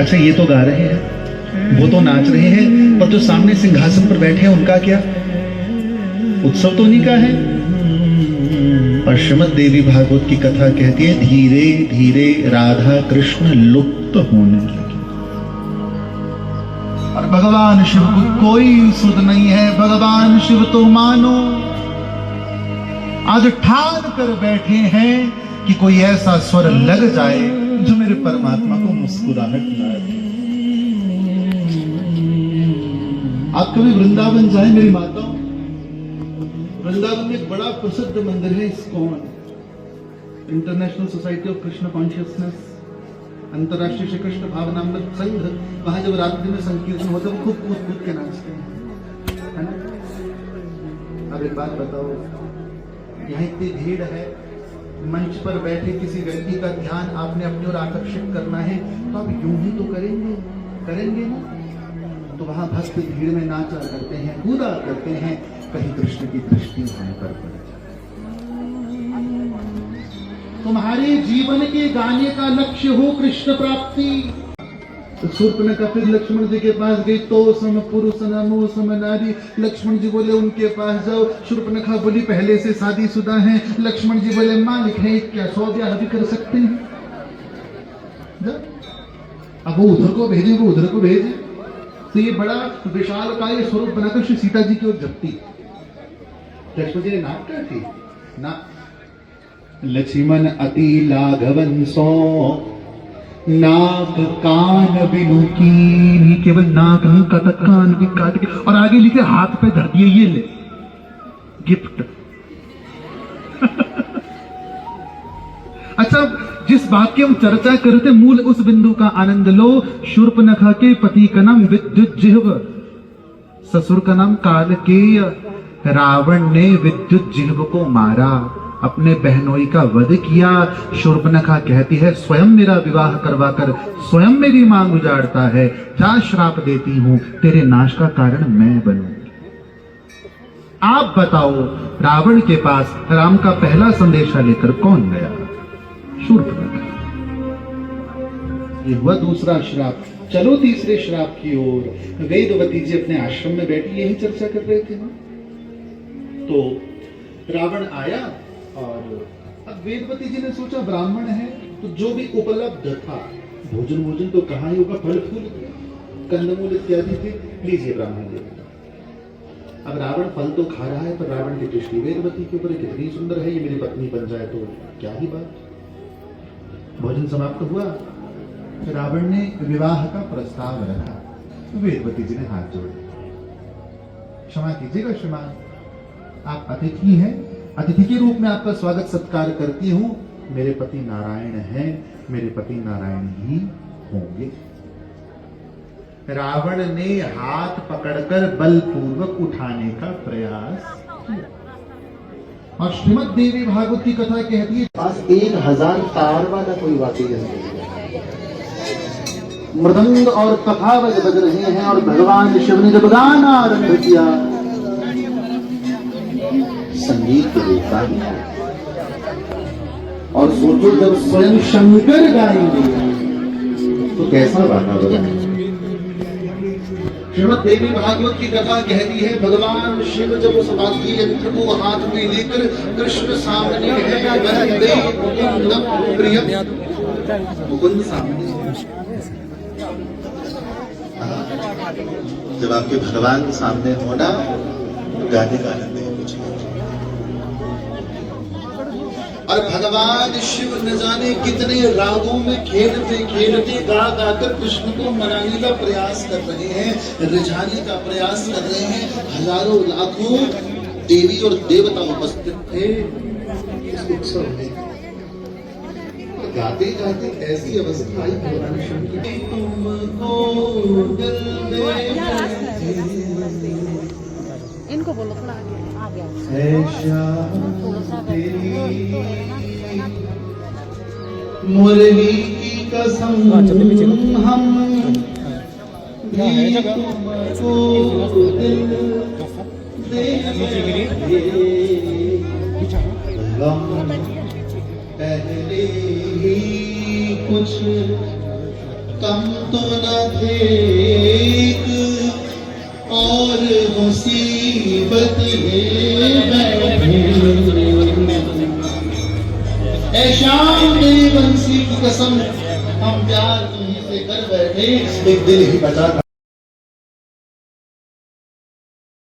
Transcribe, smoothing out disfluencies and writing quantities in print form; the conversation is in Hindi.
अच्छा ये तो गा रहे हैं, वो तो नाच रहे हैं, पर जो सामने सिंहासन पर बैठे हैं उनका क्या? उत्सव तो उन्हीं का है। और श्रीमद् देवी भागवत की कथा कहती है धीरे धीरे राधा कृष्ण लुप्त होने लगे और भगवान शिव को कोई सुध नहीं है। भगवान शिव तो मानो आज ठान कर बैठे हैं कि कोई ऐसा स्वर लग जाए जो मेरे परमात्मा को मुस्कुराहट लाए। आप कभी वृंदावन जाए मेरी माताओं, वृंदावन में एक बड़ा प्रसिद्ध मंदिर है ISKCON, international society of Krishna consciousness, अंतरराष्ट्रीय श्री कृष्ण भावनामृत संघ। वहां जब रात्रि में संकीर्तन होता है वो खूब कूद कूद के नाचते हैं, है ना? अब एक बात बताओ, यहाँ इतनी भीड़ है, मंच पर बैठे किसी व्यक्ति का ध्यान आपने अपनी ओर आकर्षित करना है तो आप यूं ही तो करेंगे ना? तो वहां भक्त भीड़ में नाचा करते हैं, कूदा करते हैं, कहीं कृष्ण की दृष्टि होने पर पड़ जाए। तुम्हारे जीवन के गाने का लक्ष्य हो कृष्ण प्राप्ति। तो शूर्पणखा फिर लक्ष्मण जी के पास गई, तो सम पुरुष नमो सम नारी। लक्ष्मण जी बोले उनके पास जाओ। शूर्पणखा बोली पहले से शादीशुदा हैं। लक्ष्मण जी बोले मालिक है क्या 100 ब्याह भी कर सकते हैं? अब वो उधर को भेजे, वो उधर को भेजे, तो ये बड़ा विशाल का ये स्वरूप बनाकर श्री सीता जी की ओर जपती। लक्ष्मण जी ने नाक काटी ना, लक्ष्मण अति लाघवन सो नाक कान बिनु की, केवल नाक नहीं काटा, कान भी काट के, और आगे लिखे हाथ पे धर दिए, ये ले गिफ्ट। अच्छा, जिस बात की हम चर्चा करते मूल उस बिंदु का आनंद लो। शूर्पणखा के पति का नाम विद्युत जिह्व, ससुर का नाम कालकेय। रावण ने विद्युत जिह्व को मारा, अपने बहनोई का वध किया। शूर्पणखा कहती है स्वयं मेरा विवाह करवाकर स्वयं मेरी मांग उजाड़ता है, क्या श्राप देती हूं, तेरे नाश का कारण मैं बनूंगी। आप बताओ, रावण के पास राम का पहला संदेशा लेकर कौन गया? शूर्पणखा। ये हुआ दूसरा श्राप। चलो तीसरे श्राप की ओर। वेदवती जी अपने आश्रम में बैठी यही चर्चा कर रहे थे ना, तो रावण आया और अब वेदवती जी ने सोचा ब्राह्मण है तो जो भी उपलब्ध था, भोजन तो कहाँ ही होगा, फल फूल कंदमूल इत्यादि थे, लीजिए ब्राह्मण जी। अब रावण फल तो खा रहा है, पर रावण की दृष्टि वेदवती के ऊपर कितनी सुंदर है, ये मेरी पत्नी बन जाए तो क्या ही बात। भोजन समाप्त हुआ, फिर रावण ने विवाह का प्रस्ताव रखा, तो वेदवती जी ने हाथ जोड़े, क्षमा कीजिएगा श्रीमान, आप अतिथि हैं, अतिथि के रूप में आपका स्वागत सत्कार करती हूं। मेरे पति नारायण हैं, मेरे पति नारायण ही होंगे। रावण ने हाथ पकड़कर बलपूर्वक उठाने का प्रयास किया। और श्रीमद् देवी भागवत की कथा कहती है पास 1000 तार वाला कोई वाद्य यंत्र, मृदंग और कथावज बज रहे हैं, और भगवान शिव ने जब गाना आरंभ किया, संगीत देवता है, और सोचो जब स्वयं शंकर गाएंगे तो कैसा वातावरण है। श्रीमद् देवी भागवत की कथा कहती है भगवान शिव जब उस वाद्य यंत्र को हाथ में लेकर कृष्ण सामने है, वंदे मुकुंदम प्रियम, मुकुंद सामने। जब आपके भगवान सामने होना, गाने का आनंद है कुछ। और भगवान शिव न जाने कितने रागों में खेलते खेलते गा गाकर कृष्ण को मनाने का प्रयास कर रहे हैं, रिझाने का प्रयास कर रहे हैं। हजारों लाखों देवी और देवता उपस्थित थे इस उत्सव में। गाते गाते ऐसी अवस्था आई भगवान शिव की, तुमको दिल दे इनको बोलो थोड़ा आ गया मुरली की कसम हम भी तुमको दिल देंगे, गम पहले ही कुछ कम तो न थे और मुसीबत ये बैठे। ऐ शाम तेरी बंसी की कसम, हम प्यार तुम्हें से कर बैठे, एक दिल ही बचा।